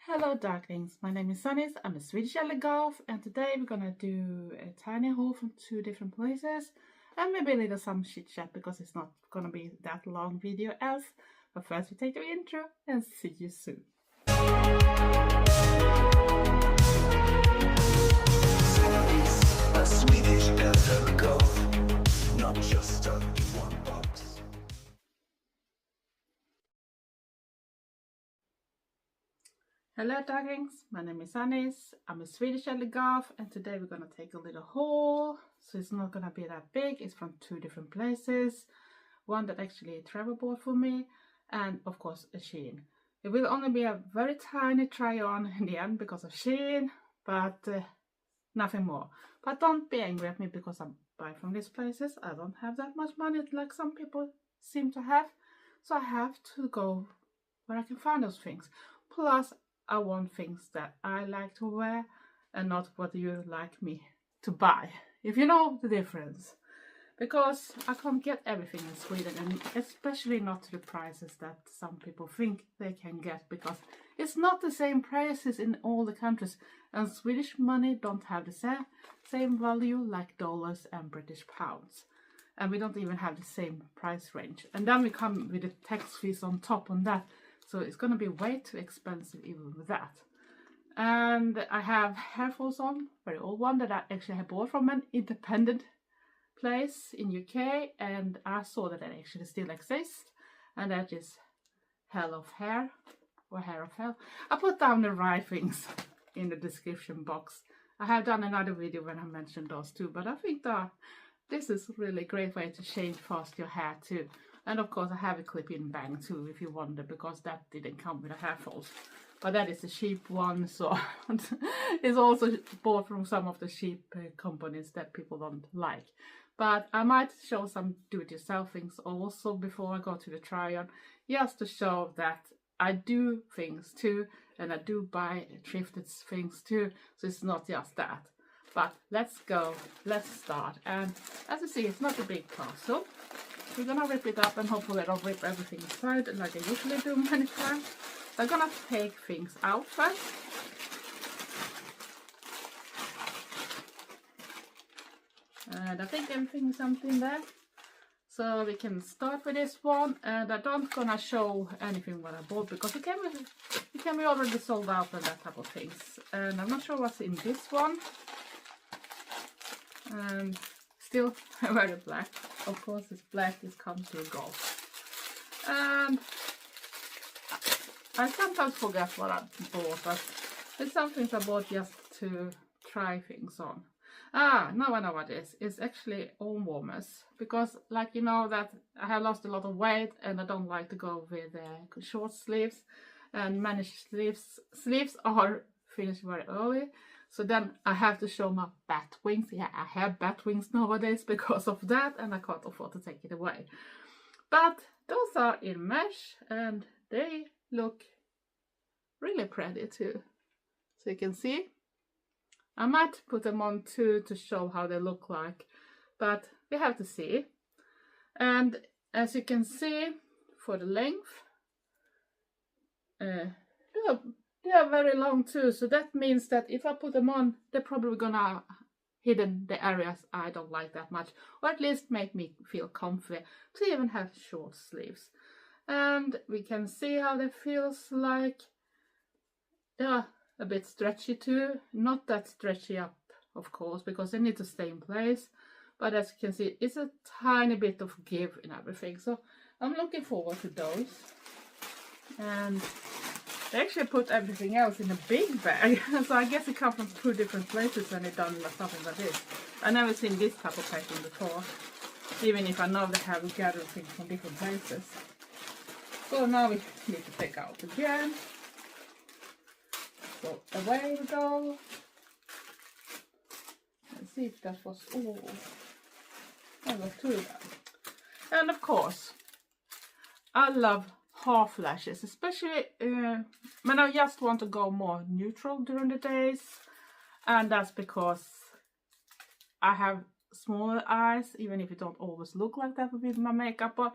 Hello darklings, my name is Sanniz, I'm a Swedish Goth, and today we're gonna do a tiny haul from two different places and maybe a little some chit chat because it's not gonna be that long video else. But first we take the intro and see you soon. A Swedish Goth, not just a one box. Hello darlings, my name is Sanniz, I'm a Swedish Goth, and today we're gonna take a little haul. So it's not gonna be that big, it's from two different places. One that actually travel bought for me, and of course a Shein. It will only be a very tiny try on in the end because of Shein, but nothing more. But don't be angry at me because I buy from these places. I don't have that much money like some people seem to have, so I have to go where I can find those things. Plus I want things that I like to wear and not what you like me to buy, if you know the difference. Because I can't get everything in Sweden, and especially not to the prices that some people think they can get, because it's not the same prices in all the countries, and Swedish money don't have the same value like dollars and British pounds, and we don't even have the same price range. And then we come with the tax fees on top on that, so it's gonna be way too expensive even with that. And I have Hairfalls on, very old one that I actually have bought from an independent place in UK, and I saw that it actually still exists, and that is Hell of Hair or Hair of Hell. I put down the right things in the description box. I have done another video when I mentioned those two, but I think that this is really a great way to change fast your hair too. And of course I have a clip-in bang too, if you wonder, because that didn't come with a Hairfalls. But that is a cheap one, so it's also bought from some of the cheap companies that people don't like. But I might show some do-it-yourself things also before I go to the try-on, just to show that I do things too, and I do buy thrifted things too, so it's not just that. But let's go, let's start. And as you see, it's not a big parcel. We're gonna rip it up, and hopefully I don't rip everything inside like I usually do many times. I'm gonna take things out first. And I think everything is something there. So we can start with this one, and I don't gonna show anything what I bought because it can be already sold out and that type of things. And I'm not sure what's in this one. And still very black. Of course it's black, it comes to a Goth. And I sometimes forget what I bought, but it's something I bought just to try things on. Ah, now I know what it is. It's actually arm warmers, because like you know that I have lost a lot of weight and I don't like to go with short sleeves, and many sleeves are finished very early. So then I have to show my bat wings. Yeah, I have bat wings nowadays because of that, and I can't afford to take it away. But those are in mesh and they look really pretty too. So you can see. I might put them on too to show how they look like, but we have to see. And as you can see, for the length, they are very long too, so that means that if I put them on, they're probably gonna hidden the areas I don't like that much, or at least make me feel comfy to even have short sleeves. And we can see how they feels like. Yeah, a bit stretchy too, not that stretchy up of course because they need to stay in place, but as you can see it's a tiny bit of give in everything, so I'm looking forward to those. And they actually put everything else in a big bag so I guess it comes from two different places when it's done something like this. I've never seen this type of packing before, even if I know they have gathered things from different places. So now we need to take out again. So away we go. Let's see if that was all. That was two of them. And of course, I love half lashes, especially when I just want to go more neutral during the days. And that's because I have smaller eyes, even if it don't always look like that with my makeup on.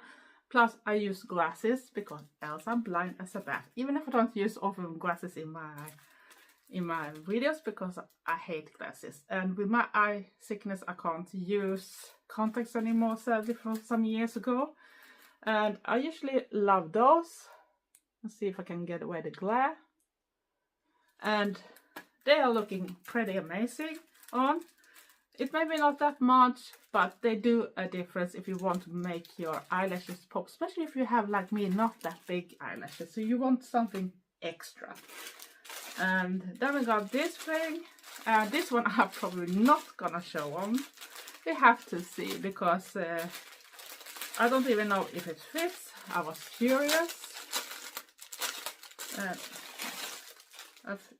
Plus I use glasses because else I'm blind as a bat. Even if I don't use often glasses in my videos because I hate glasses. And with my eye sickness I can't use contacts anymore, sadly, from some years ago. And I usually love those. Let's see if I can get away the glare. And they are looking pretty amazing on. It may be not that much, but they do a difference if you want to make your eyelashes pop, especially if you have, like me, not that big eyelashes, so you want something extra. And then we got this thing. This one I'm probably not gonna show on. We have to see, because I don't even know if it fits. I was curious.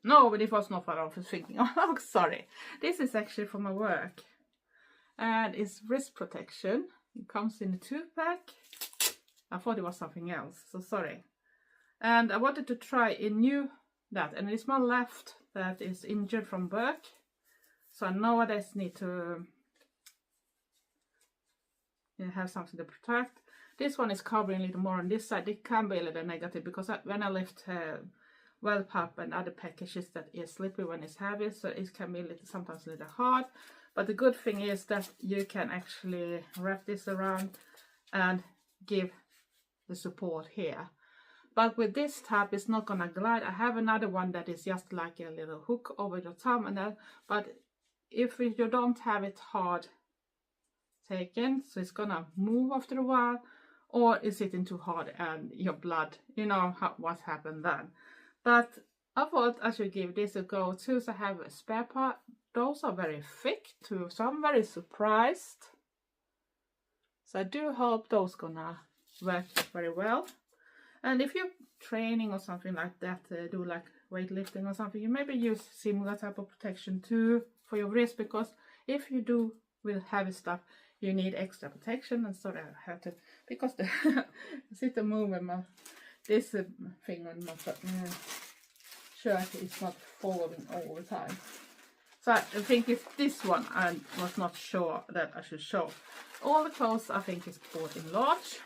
No, but it was not what I was thinking. Oh, sorry. This is actually for my work. And it's wrist protection. It comes in a 2-pack. I thought it was something else, so sorry. And I wanted to try a new that. And it's my left that is injured from work. So I nowadays need to have something to protect. This one is covering a little more on this side. It can be a little negative because when I lift well pop and other packages that is slippery when it's heavy, so it can be sometimes a little hard. But the good thing is that you can actually wrap this around and give the support here. But with this tab it's not gonna glide. I have another one that is just like a little hook over your thumb, and that, but if you don't have it hard taken, so it's gonna move after a while, or is sitting too hard and your blood, you know what happened then. But I thought I should give this a go too, so I have a spare part. Those are very thick too, so I'm very surprised. So I do hope those gonna work very well. And if you're training or something like that, do like weightlifting or something, you maybe use similar type of protection too for your wrist, because if you do with heavy stuff, you need extra protection. And so I have to, because the sit and move and this thing on my shirt is not following all the time. So I think it's this one I was not sure that I should show. All the clothes I think is bought in large.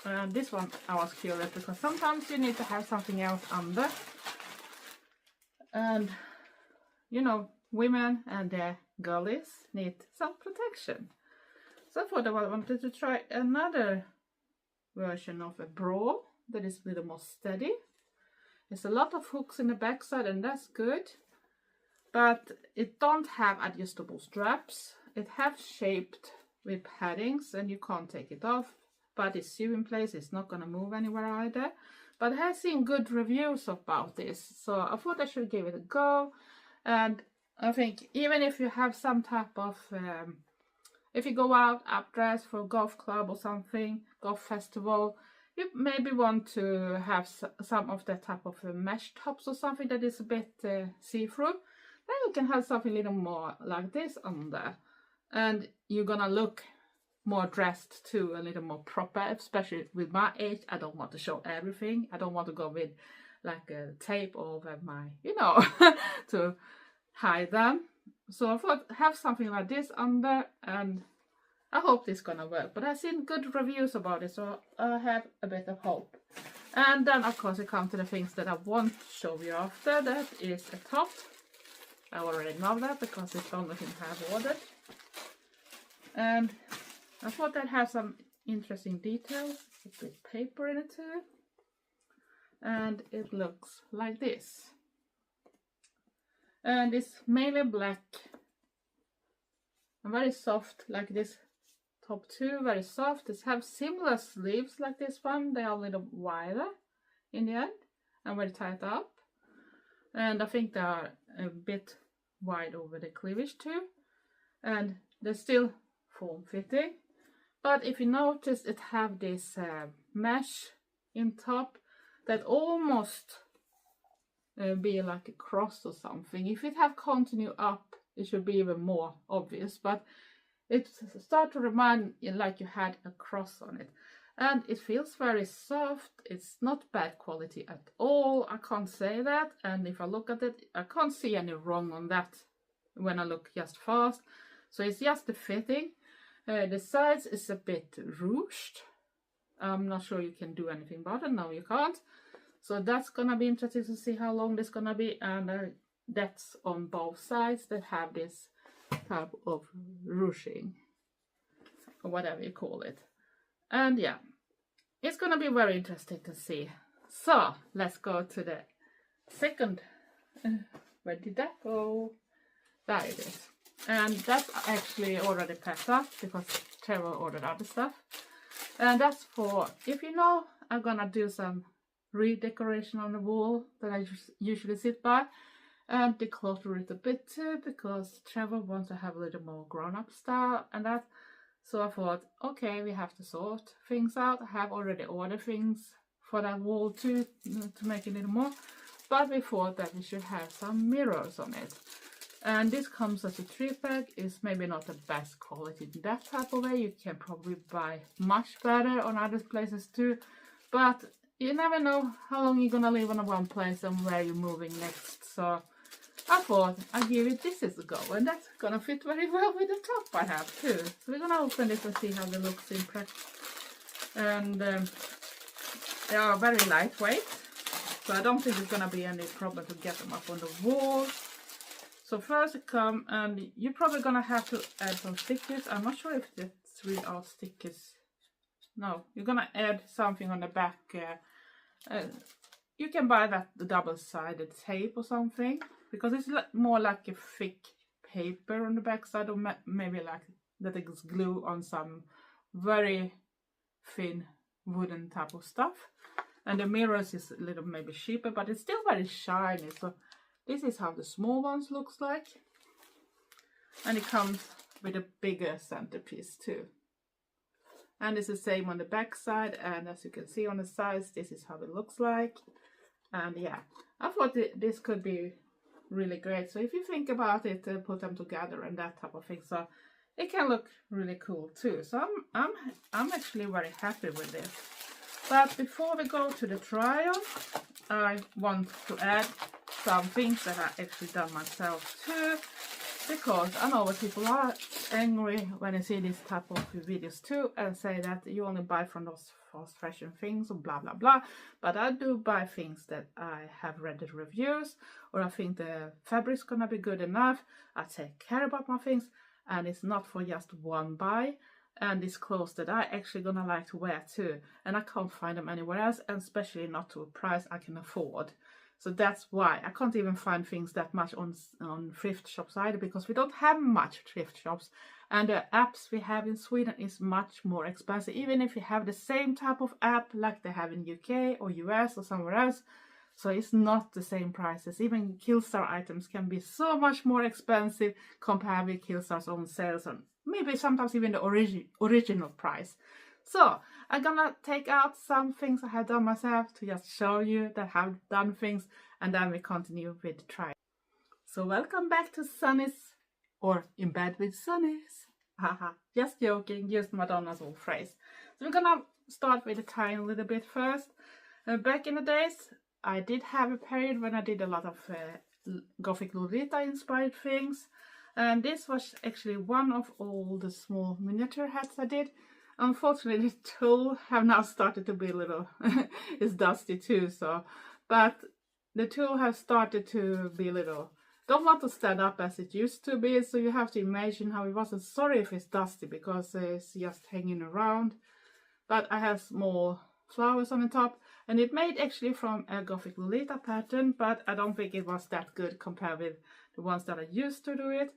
And this one I was curious because sometimes you need to have something else under. And you know, women and their girlies need some protection. So I thought I wanted to try another version of a bra that is a little more steady. There's a lot of hooks in the backside and that's good. But it don't have adjustable straps. It has shaped with paddings and you can't take it off. But it's sewn in place, it's not gonna move anywhere either. But I have seen good reviews about this, so I thought I should give it a go. And I think even if you have some type of, if you go out up dressed for a golf club or something, golf festival, you maybe want to have some of that type of mesh tops or something that is a bit see-through. Then you can have something a little more like this on there. And you're gonna look more dressed too, a little more proper, especially with my age. I don't want to show everything. I don't want to go with like a tape over my, you know, to hide them. So I thought have something like this under, and I hope this is gonna work. But I've seen good reviews about it, so I have a bit of hope. And then of course it comes to the things that I want to show you after. That is a top. I already know that because it's the only thing I have ordered. And I thought that had some interesting details. It's a bit paper in it too. And it looks like this. And it's mainly black. And very soft, like this top too, very soft. It have similar sleeves like this one. They are a little wider in the end and very tight up. And I think they are a bit wide over the cleavage too. And they're still form fitting. But if you notice, it have this mesh in top that almost be like a cross or something. If it have continue up, it should be even more obvious. But it start to remind you like you had a cross on it. And it feels very soft. It's not bad quality at all. I can't say that. And if I look at it, I can't see any wrong on that when I look just fast. So it's just the fitting. The sides is a bit ruched. I'm not sure you can do anything about it. No, you can't. So that's gonna be interesting to see how long this gonna be, and that's on both sides that have this type of ruching, or whatever you call it. And yeah, it's gonna be very interesting to see. So let's go to the second. Where did that go? There it is. And that's actually already packed up because Trevor ordered other stuff. And that's for, if you know, I'm gonna do some redecoration on the wall that I usually sit by, and declutter it a bit too, because Trevor wants to have a little more grown-up style and that. So I thought, okay, we have to sort things out. I have already ordered things for that wall too, to make it a little more, but we thought that we should have some mirrors on it. And this comes as a 3-pack. It's maybe not the best quality in that type of way. You can probably buy much better on other places too, but you never know how long you're gonna live on one place and where you're moving next. So I thought I'd give it this a go, and that's gonna fit very well with the top I have too. So we're gonna open this and see how it looks in practice. And they are very lightweight, so I don't think it's gonna be any problem to get them up on the wall. So first it come, and you're probably gonna have to add some stickers. I'm not sure if it's really all stickers. No, you're gonna add something on the back. You can buy that double-sided tape or something, because it's more like a thick paper on the back side, or maybe like that it's glue on some very thin wooden type of stuff. And the mirrors is a little maybe cheaper, but it's still very shiny. So this is how the small ones looks like, and it comes with a bigger centerpiece too. And it's the same on the back side, and as you can see on the sides, this is how it looks like. And yeah, I thought this could be really great. So if you think about it, put them together and that type of thing, so it can look really cool too. So I'm actually very happy with this. But before we go to the trial, I want to add some things that I actually done myself too, because I know that people are angry when they see this type of videos too, and say that you only buy from those fast fashion things or blah blah blah. But I do buy things that I have read the reviews, or I think the fabric's gonna be good enough. I take care about my things, and it's not for just one buy. And it's clothes that I actually gonna like to wear too, and I can't find them anywhere else, and especially not to a price I can afford. So that's why I can't even find things that much on thrift shops either, because we don't have much thrift shops, and the apps we have in Sweden is much more expensive, even if you have the same type of app like they have in UK or US or somewhere else. So it's not the same prices. Even Killstar items can be so much more expensive compared with Killstar's own sales, and maybe sometimes even the original price. So I'm gonna take out some things I have done myself to just show you that I have done things, and then we continue with the trial. So welcome back to Sanniz, or In Bed with Sanniz. Haha, just joking, used Madonna's old phrase. So we're gonna start with the trying a little bit first. Back in the days, I did have a period when I did a lot of Gothic Lolita inspired things, and this was actually one of all the small miniature hats I did. Unfortunately, the tool have now started to be a little, it's dusty too, so, but the tool has started to be a little, don't want to stand up as it used to be, so you have to imagine how it was. I'm sorry if it's dusty, because it's just hanging around, but I have small flowers on the top, and it made actually from a Gothic Lolita pattern, but I don't think it was that good compared with the ones that I used to do it.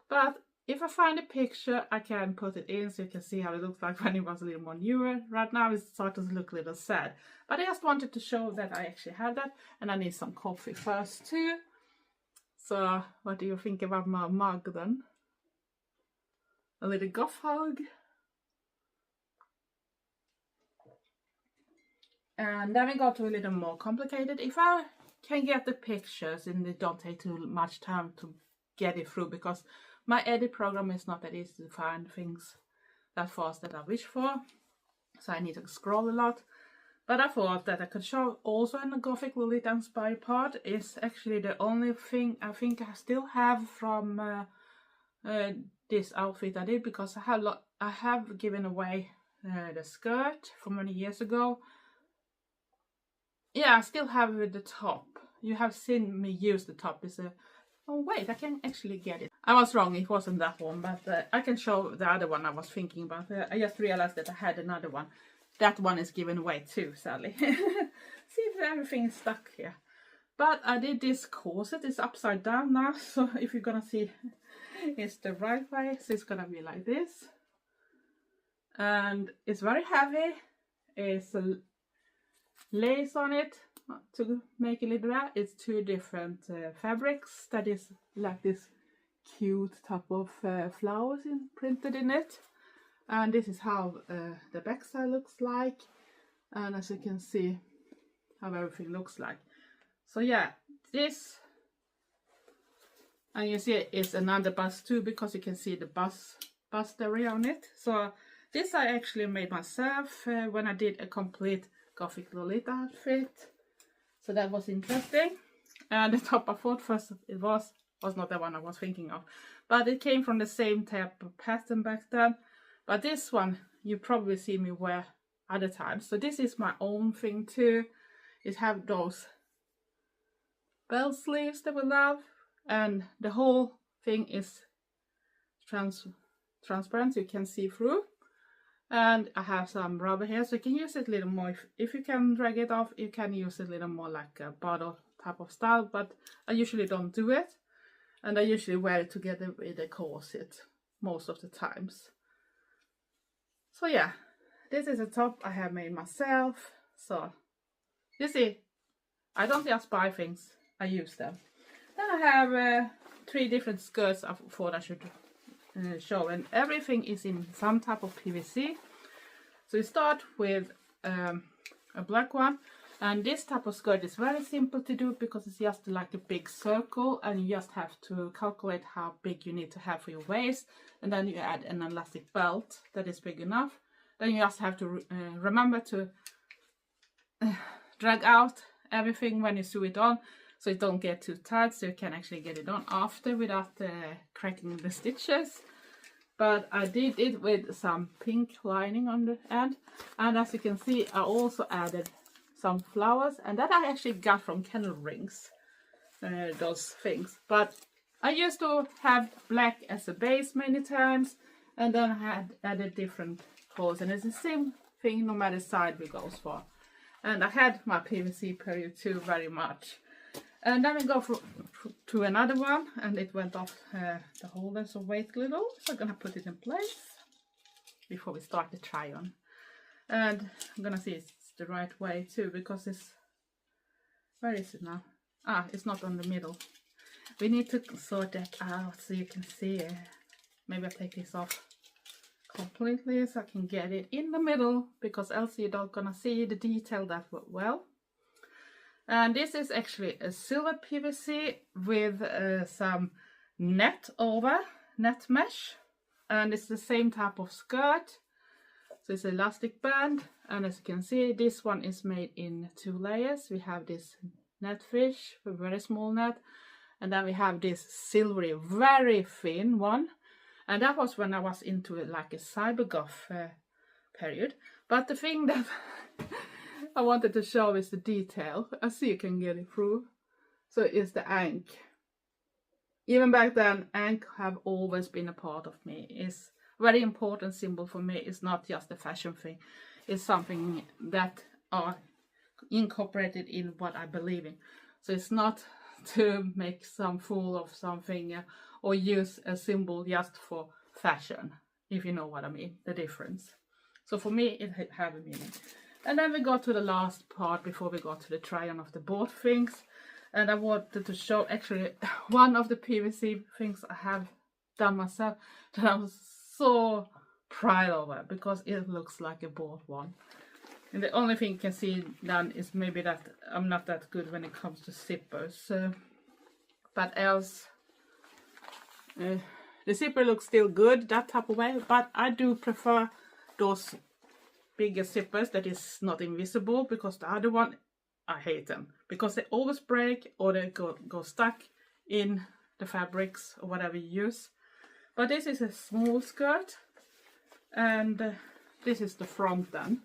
But if I find a picture, I can put it in so you can see how it looked like when it was a little more newer. Right now it's starting to look a little sad, but I just wanted to show that I actually have that. And I need some coffee first too. So what do you think about my mug then? A little goth hug. And then we go to a little more complicated. If I can get the pictures, and it don't take too much time to get it through, because my edit program is not that easy to find things that fast that I wish for, so I need to scroll a lot. But I thought that I could show also in the Gothic Lolita inspired part is actually the only thing I think I still have from this outfit I did, because I have given away the skirt from many years ago. Yeah, I still have with the top. You have seen me use the top. It's a... Oh wait, I can actually get it. I was wrong, it wasn't that one, but I can show the other one I was thinking about. I just realized that I had another one. That one is given away too, sadly. See if everything is stuck here. But I did this corset, it's upside down now, so if you're gonna see it's the right way, so it's gonna be like this. And it's very heavy, it's a lace on it to make it little bit. It's two different fabrics that is like this cute type of flowers printed in it. And this is how the backside looks like, and as you can see how everything looks like. So yeah, this, and you see it's another bust too, because you can see the bust area on it. So this I actually made myself when I did a complete Gothic Lolita outfit. So that was interesting. And the top I thought first it was not the one I was thinking of, but it came from the same type of pattern back then. But this one you probably see me wear other times. So this is my own thing too. It have those bell sleeves that we love, and the whole thing is transparent, so you can see through. And I have some rubber here, so you can use it a little more. If you can drag it off, you can use it a little more like a bottle type of style, but I usually don't do it. And I usually wear it together with a corset most of the times. So yeah, this is a top I have made myself. So you see, I don't just buy things, I use them. Then I have 3 different skirts I thought I should show, and everything is in some type of PVC. So you start with a black one, and this type of skirt is very simple to do because it's just like a big circle, and you just have to calculate how big you need to have for your waist, and then you add an elastic belt that is big enough. Then you just have to remember to drag out everything when you sew it on, so it don't get too tight, so you can actually get it on after without cracking the stitches. But I did it with some pink lining on the end, and as you can see I also added some flowers, and that I actually got from Kennel Rings, those things. But I used to have black as a base many times, and then I had added different colors, and it's the same thing no matter side we goes for. And I had my PVC period too very much. And then we go to another one, and it went off the holder, so wait a little. So I'm gonna put it in place before we start the try on. And I'm gonna see it's the right way too, because it's, where is it now? Ah, it's not on the middle. We need to sort that out so you can see it. Maybe I'll take this off completely so I can get it in the middle, because else you're not gonna see the detail that well. And this is actually a silver PVC with some net mesh, and it's the same type of skirt. So it's elastic band, and as you can see, this one is made in 2 layers. We have this net fish, a very small net, and then we have this silvery, very thin one. And that was when I was into it like a cyber goth period. But the thing that I wanted to show is the detail. I see you can get it through. So it's the ankh. Even back then, ankh have always been a part of me. It's a very important symbol for me. It's not just a fashion thing. It's something that are incorporated in what I believe in. So it's not to make some fool of something or use a symbol just for fashion, if you know what I mean, the difference. So for me, it have a meaning. And then we go to the last part before we go to the try-on of the board things. And I wanted to show actually one of the PVC things I have done myself that I was so proud of it, because it looks like a board one. And the only thing you can see done is maybe that I'm not that good when it comes to zippers. But else, the zipper looks still good that type of way, but I do prefer those bigger zippers that is not invisible, because the other one, I hate them because they always break or they go stuck in the fabrics or whatever you use. But this is a small skirt, and this is the front then.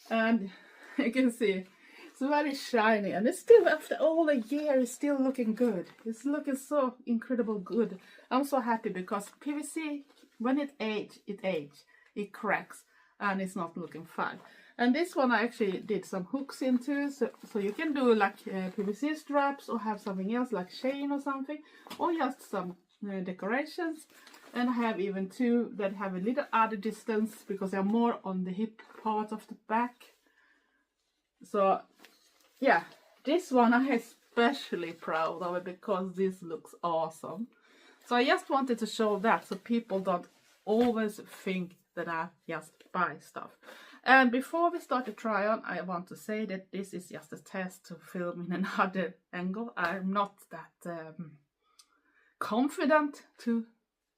And you can see it's very shiny, and it's still, after all a year, it's still looking good. It's looking so incredible good. I'm so happy because PVC, when it it cracks and it's not looking fine. And this one I actually did some hooks into, so you can do like PVC straps or have something else like chain or something, or just some decorations. And I have even two that have a little other distance because they're more on the hip part of the back. So yeah, this one I'm especially proud of it because this looks awesome. So I just wanted to show that so people don't always think that I just buy stuff. And before we start the try on, I want to say that this is just a test to film in another angle. I'm not that confident to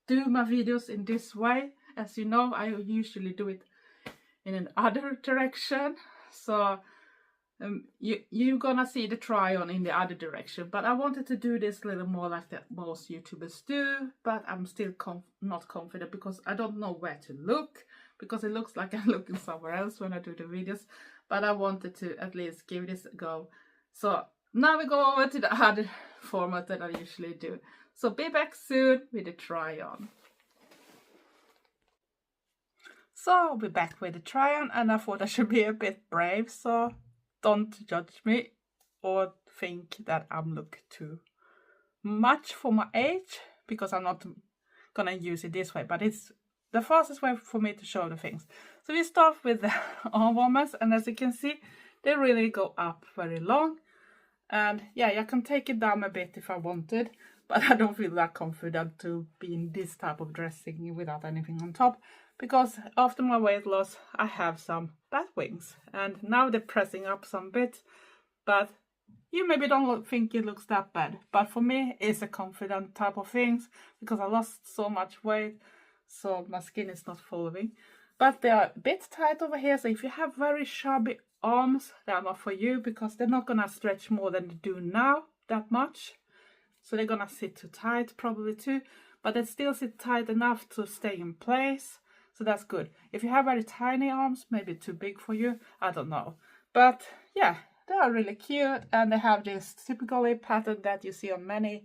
do my videos in this way. As you know, I usually do it in another direction. So you're gonna see the try on in the other direction, but I wanted to do this a little more like that most YouTubers do, but I'm still not confident because I don't know where to look, because it looks like I'm looking somewhere else when I do the videos, but I wanted to at least give this a go. So now we go over to the other format that I usually do. So be back soon with the try on. So I'll be back with the try on, and I thought I should be a bit brave, so don't judge me or think that I'm looking too much for my age, because I'm not gonna use it this way, but it's the fastest way for me to show the things. So we start with the arm warmers, and as you can see, they really go up very long. And yeah, I can take it down a bit if I wanted, but I don't feel that confident to be in this type of dressing without anything on top, because after my weight loss I have some bat wings, and now they're pressing up some bit, but you maybe don't think it looks that bad, but for me it's a confident type of things because I lost so much weight, so my skin is not following. But they are a bit tight over here, so if you have very chubby arms, they are not for you because they're not gonna stretch more than they do now that much. So they're gonna sit too tight probably too, but they still sit tight enough to stay in place. So that's good. If you have very tiny arms, maybe too big for you, I don't know. But yeah, they are really cute, and they have this typically pattern that you see on many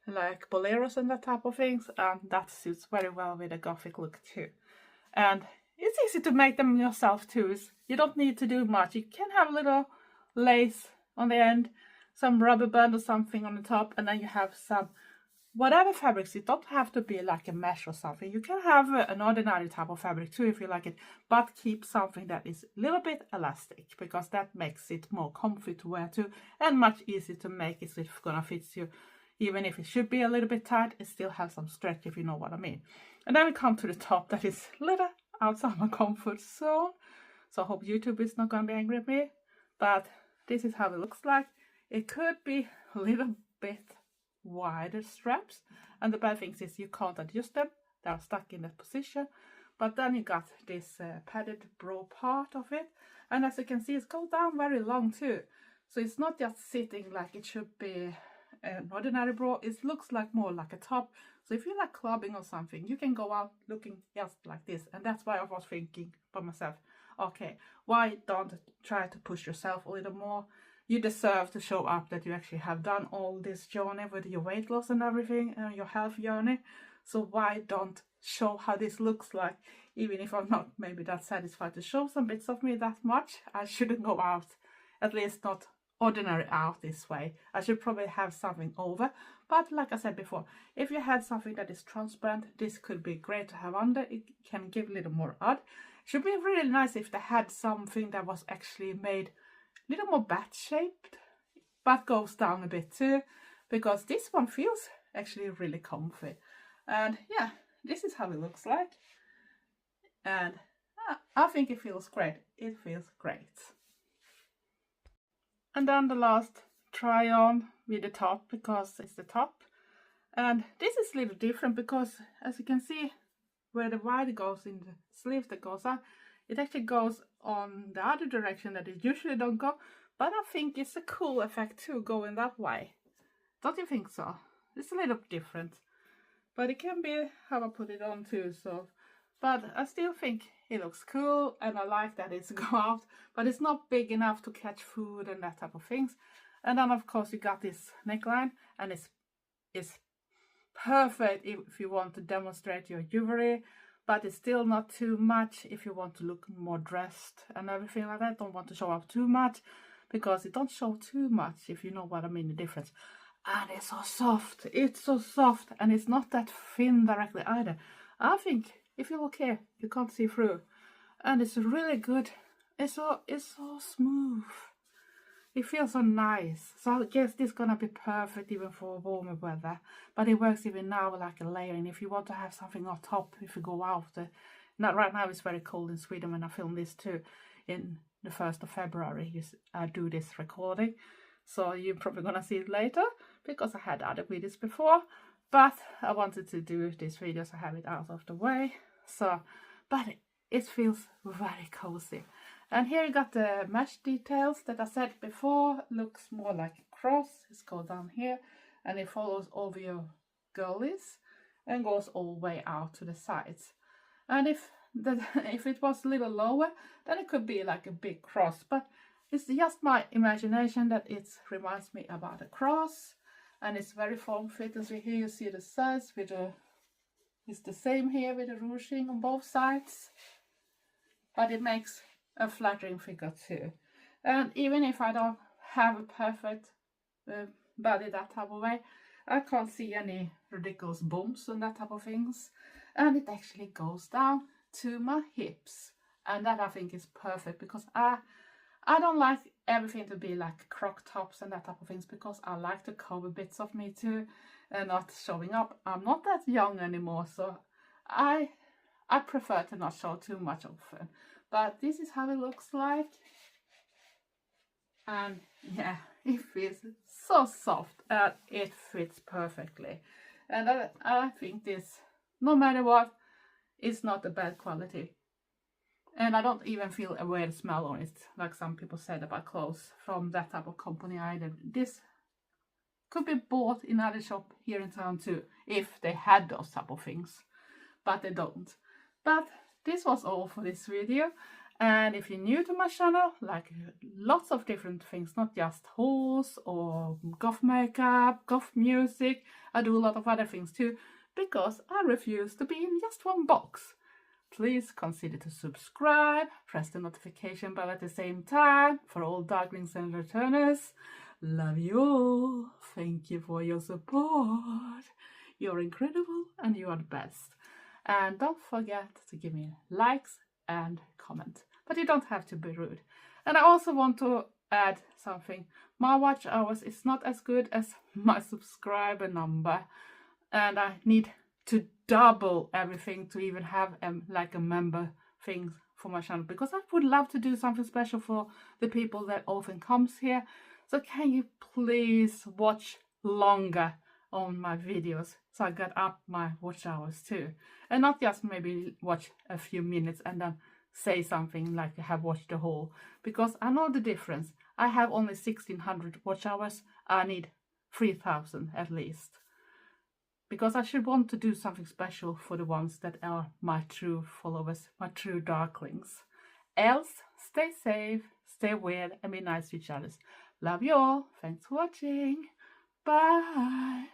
like boleros and that type of things, and that suits very well with a gothic look too. And it's easy to make them yourself too. You don't need to do much. You can have a little lace on the end, some rubber band or something on the top, and then you have some whatever fabrics. It don't have to be like a mesh or something. You can have an ordinary type of fabric too if you like it, but keep something that is a little bit elastic, because that makes it more comfy to wear too, and much easier to make it so it's gonna fit you. Even if it should be a little bit tight, it still has some stretch, if you know what I mean. And then we come to the top that is a little outside my comfort zone. So I hope YouTube is not gonna be angry at me, but this is how it looks like. It could be a little bit wider straps, and the bad thing is you can't adjust them. They are stuck in that position. But then you got this padded bra part of it, and as you can see, it goes down very long too. So it's not just sitting like it should be an ordinary bra. It looks like more like a top. So if you like clubbing or something, you can go out looking just like this. And that's why I was thinking by myself, okay, why don't try to push yourself a little more? You deserve to show up that you actually have done all this journey with your weight loss and everything, and your health journey. So why don't show how this looks like? Even if I'm not maybe that satisfied to show some bits of me that much, I shouldn't go out, at least not ordinary out this way. I should probably have something over. But like I said before, if you had something that is transparent, this could be great to have under. It can give a little more odd. It should be really nice if they had something that was actually made a little more bat shaped, but goes down a bit too, because this one feels actually really comfy. And yeah, this is how it looks like, and I think it feels great. It feels great. And then the last try on with the top, because it's the top, and this is a little different because as you can see where the wide goes in the sleeve that goes up, it actually goes on the other direction that it usually don't go. But I think it's a cool effect too, going that way. Don't you think so? It's a little different, but it can be how I put it on too. So, but I still think It looks cool, and I like that it's Goth, but it's not big enough to catch food and that type of things. And then of course you got this neckline, and it's perfect if you want to demonstrate your jewelry, but it's still not too much if you want to look more dressed and everything like that. Don't want to show up too much, because it don't show too much, if you know what I mean, the difference. And it's so soft, and it's not that thin directly either. I think if you look here, you can't see through, and it's really good. It's so smooth. It feels so nice. So I guess this is gonna be perfect even for warmer weather, but it works even now like a layering if you want to have something on top if you go out. Not right now, it's very cold in Sweden when I film this too. In the 1st of February I do this recording, so you're probably gonna see it later because I had other videos before, but I wanted to do this video so I have it out of the way. So, but it feels very cozy. And here you got the mesh details that I said before. Looks more like a cross. It's go down here, and it follows over your girlies and goes all the way out to the sides. And if it was a little lower, then it could be like a big cross, but it's just my imagination that it reminds me about a cross. And it's very form-fitting. So here you see the sides with it's the same here with the ruching on both sides, but it makes a flattering figure too. And even if I don't have a perfect body that type of way, I can't see any ridiculous bumps and that type of things. And it actually goes down to my hips, and that I think is perfect, because I don't like everything to be like croc tops and that type of things, because I like to cover bits of me too and not showing up. I'm not that young anymore, so I prefer to not show too much often. But this is how it looks like, and yeah, it feels so soft and it fits perfectly. And I think this, no matter what, is not a bad quality. And I don't even feel a weird smell on it, like some people said about clothes from that type of company either. This could be bought in other shop here in town too, if they had those type of things, but they don't. But this was all for this video. And if you're new to my channel, like lots of different things, not just hauls or goth makeup, goth music, I do a lot of other things too, because I refuse to be in just one box. Please consider to subscribe, press the notification bell at the same time for all darklings and returners. Love you all. Thank you for your support. You're incredible and you are the best. And don't forget to give me likes and comment. But you don't have to be rude. And I also want to add something. My watch hours is not as good as my subscriber number. And I need to double everything to even have like a member thing for my channel, because I would love to do something special for the people that often comes here. So can you please watch longer on my videos, so I get up my watch hours too, and not just maybe watch a few minutes and then say something like I have watched the whole, because I know the difference. I have only 1600 watch hours. I need 3000 at least, because I should want to do something special for the ones that are my true followers, my true darklings. Else, stay safe, stay weird, and be nice to each other. Love you all. Thanks for watching. Bye.